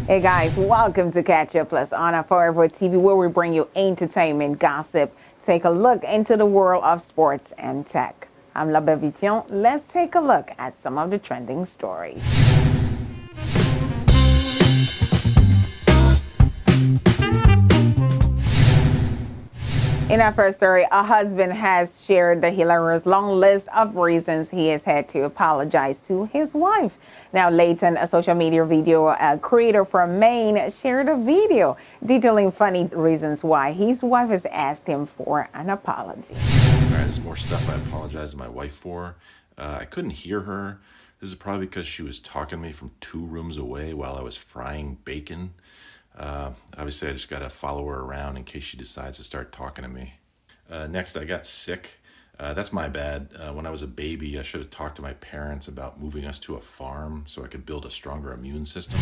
Hey guys, welcome to Catchup Plus on AFOREVO TV, where we bring you entertainment, gossip, take a look into the world of sports and tech. I'm La Bevition. Let's take a look at some of the trending stories. In our first story, a husband has shared the hilarious long list of reasons he has had to apologize to his wife. Now, Leighton, a social media video creator from Maine, shared a video detailing funny reasons why his wife has asked him for an apology. All right, there's more stuff I apologize to my wife for. I couldn't hear her. This is probably because she was talking to me from 2 rooms away while I was frying bacon. Obviously, I just got to follow her around in case she decides to start talking to me. Next, I got sick. That's my bad. When I was a baby, I should have talked to my parents about moving us to a farm so I could build a stronger immune system.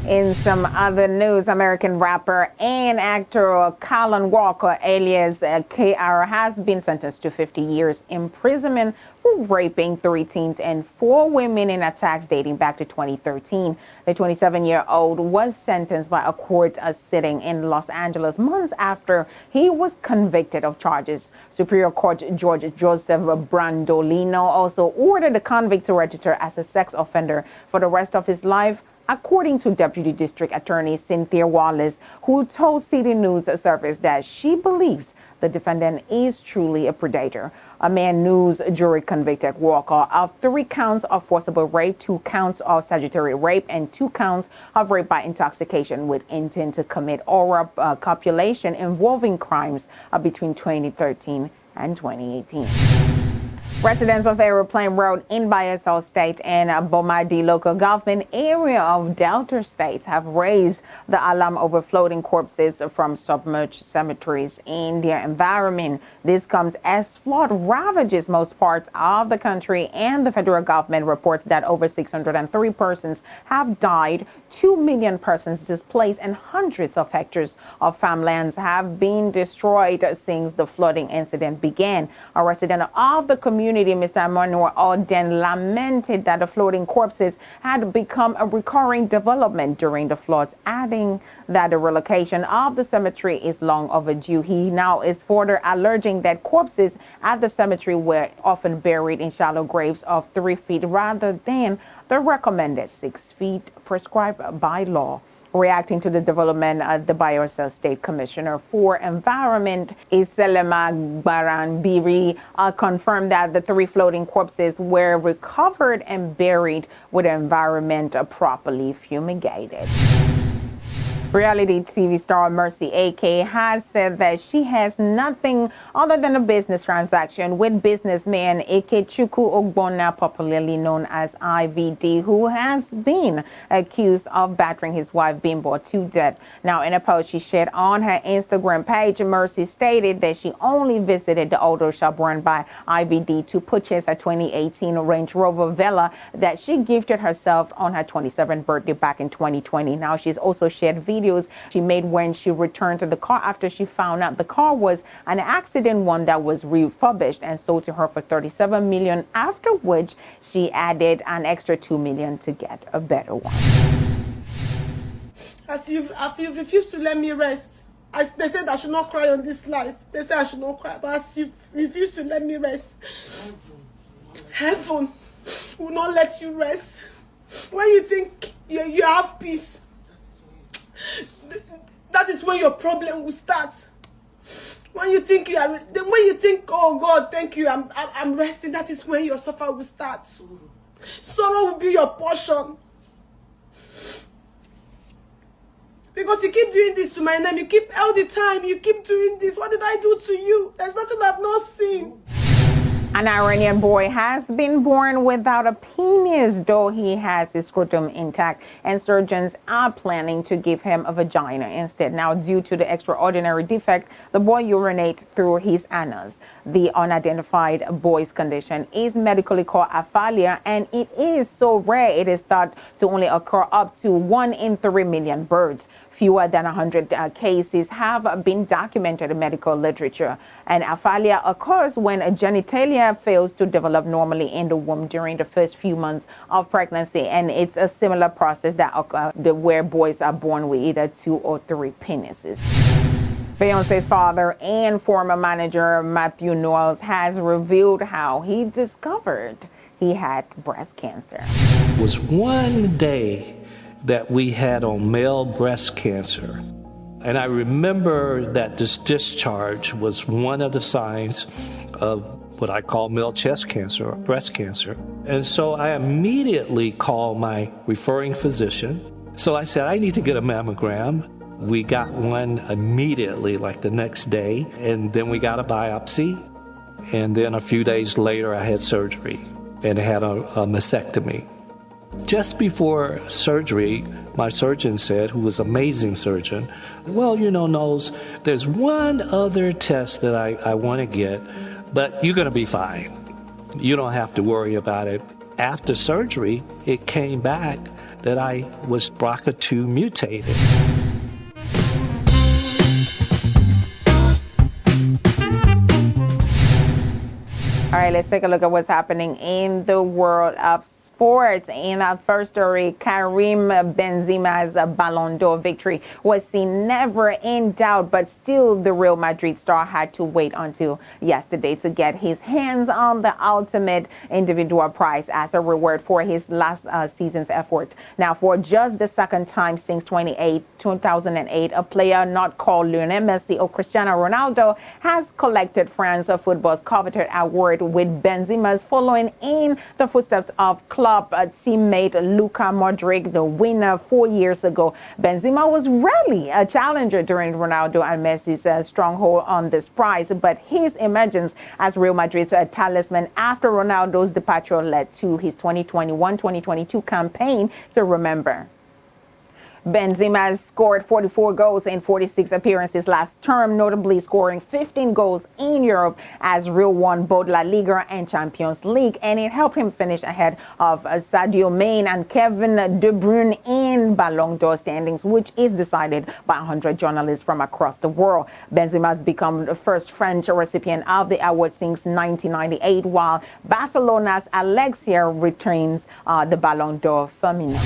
In some other news, American rapper and actor Kaalan Walker, alias KR, has been sentenced to 50 years imprisonment for raping 3 teens and 4 women in attacks dating back to 2013. The 27-year-old was sentenced by a court sitting in Los Angeles months after he was convicted of charges. Superior Court Judge Joseph Brandolino also ordered the convict to register as a sex offender for the rest of his life, according to Deputy District Attorney Cynthia Wallace, who told City News Service that she believes the defendant is truly a predator. A Man News jury convicted Walker of 3 counts of forcible rape, 2 counts of statutory rape, and 2 counts of rape by intoxication with intent to commit oral copulation involving crimes between 2013 and 2018. Residents of Aeroplane Road in Bayelsa State and Bomadi local government area of Delta State have raised the alarm over floating corpses from submerged cemeteries in their environment. This comes as flood ravages most parts of the country, and the federal government reports that over 603 persons have died, 2 million persons displaced, and hundreds of hectares of farmlands have been destroyed since the flooding incident began. A resident of the community, Mr. Emmanuel Alden, lamented that the floating corpses had become a recurring development during the floods, adding that the relocation of the cemetery is long overdue. He now is further alleging that corpses at the cemetery were often buried in shallow graves of 3 feet rather than the recommended 6 feet prescribed by law. Reacting to the development, the Bayelsa State Commissioner for Environment, Iselema Baranbiri, confirmed that the 3 floating corpses were recovered and buried with the environment properly fumigated. Reality TV star Mercy AK has said that she has nothing other than a business transaction with businessman Ikechukwu Ogbonna, popularly known as IVD, who has been accused of battering his wife Bimbo to death. Now, in a post she shared on her Instagram page, Mercy stated that she only visited the auto shop run by IVD to purchase a 2018 Range Rover Vela that she gifted herself on her 27th birthday back in 2020. Now, she's also shared videos she made when she returned to the car after she found out the car was an accident one that was refurbished and sold to her for $37 million, after which she added an extra $2 million to get a better one. As you've refused to let me rest. They said I should not cry on this life. They said I should not cry, but as you refuse to let me rest, heaven will not let you rest. When you think you have peace, that is when your problem will start. When you think oh God, thank you, I'm resting, that is when your suffer will start. Sorrow will be your portion. Because you keep doing this to my name, you keep all the time, you keep doing this. What did I do to you? There's nothing I've not seen. An Iranian boy has been born without a penis, though he has his scrotum intact, and surgeons are planning to give him a vagina instead. Now, due to the extraordinary defect, the boy urinates through his anus. The unidentified boy's condition is medically called aphalia, and it is so rare it is thought to only occur up to 1 in 3 million birds. Fewer than 100 cases have been documented in medical literature. And aphalia occurs when genitalia fails to develop normally in the womb during the first few months of pregnancy. And it's a similar process that occurs where boys are born with either 2 or 3 penises. Beyonce's father and former manager Mathew Knowles has revealed how he discovered he had breast cancer. It was one day that we had on male breast cancer. And I remember that this discharge was one of the signs of what I call male chest cancer or breast cancer. And so I immediately called my referring physician. So I said, I need to get a mammogram. We got one immediately, like the next day. And then we got a biopsy. And then a few days later, I had surgery and had a mastectomy. Just before surgery, my surgeon said, who was an amazing surgeon, well, Knowles, there's one other test that I want to get, but you're going to be fine. You don't have to worry about it. After surgery, it came back that I was BRCA2 mutated. All right, let's take a look at what's happening in the world of sports. In our first story, Karim Benzema's Ballon d'Or victory was seen never in doubt, but still the Real Madrid star had to wait until yesterday to get his hands on the ultimate individual prize as a reward for his last season's effort. Now, for just the second time since 2008, a player not called Lionel Messi or Cristiano Ronaldo has collected France football's coveted award, with Benzema's following in the footsteps of club teammate Luka Modric, the winner 4 years ago. Benzema was rarely a challenger during Ronaldo and Messi's stronghold on this prize, but his emergence as Real Madrid's talisman after Ronaldo's departure led to his 2021-2022 campaign to remember. Benzema scored 44 goals in 46 appearances last term, notably scoring 15 goals in Europe as Real won both La Liga and Champions League, and it helped him finish ahead of Sadio Mane and Kevin De Bruyne in Ballon d'Or standings, which is decided by 100 journalists from across the world. Benzema has become the first French recipient of the award since 1998, while Barcelona's Alexia retains the Ballon d'Or Femina.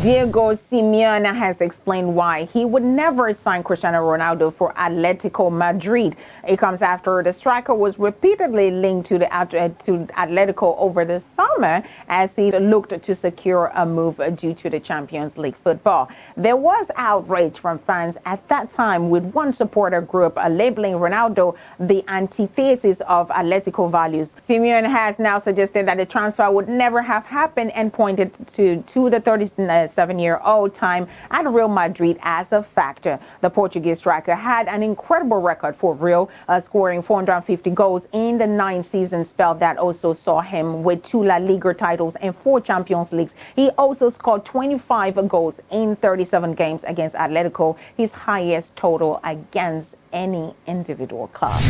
Diego Simeone has explained why he would never sign Cristiano Ronaldo for Atletico Madrid. It comes after the striker was repeatedly linked to Atletico over the summer as he looked to secure a move due to the Champions League football. There was outrage from fans at that time, with one supporter group labeling Ronaldo the antithesis of Atletico values. Simeone has now suggested that the transfer would never have happened and pointed to the 37-year-old time at Real Madrid as a factor. The Portuguese striker had an incredible record for Real, scoring 450 goals in the 9-season spell that also saw him with 2 La Liga titles and 4 Champions Leagues. He also scored 25 goals in 37 games against Atletico, his highest total against any individual club.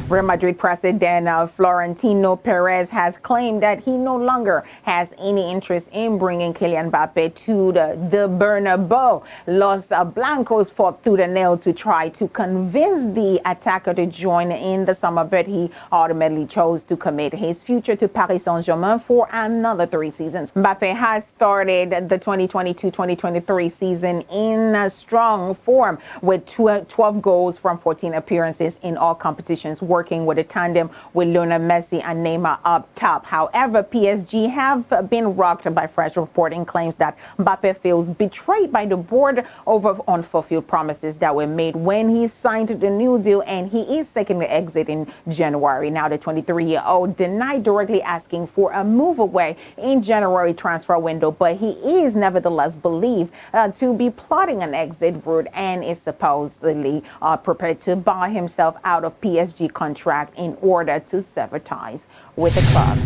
Real Madrid president Florentino Perez has claimed that he no longer has any interest in bringing Kylian Mbappe to the Bernabeu. Los Blancos fought through the nail to try to convince the attacker to join in the summer, but he ultimately chose to commit his future to Paris Saint-Germain for another 3 seasons. Mbappe has started the 2022-2023 season in strong form with 12 goals from 14 appearances in all competitions, working with a tandem with Lionel Messi and Neymar up top. However, PSG have been rocked by fresh reporting claims that Mbappe feels betrayed by the board over unfulfilled promises that were made when he signed the new deal, and he is seeking to exit in January. Now, the 23-year-old denied directly asking for a move away in January transfer window, but he is nevertheless believed to be plotting an exit route and is supposedly prepared to buy himself out of PSG contract in order to sever ties with the club.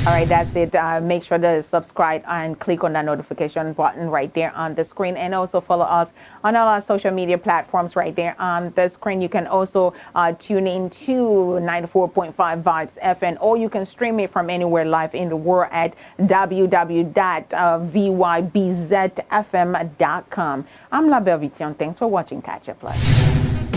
All right, that's it. Make sure to subscribe and click on that notification button right there on the screen, and also follow us on all our social media platforms right there on the screen. You can also tune in to 94.5 Vibes FM, or you can stream it from anywhere live in the world at www.vybzfm.com. I'm La Belvition. Thanks for watching Catchup Plus.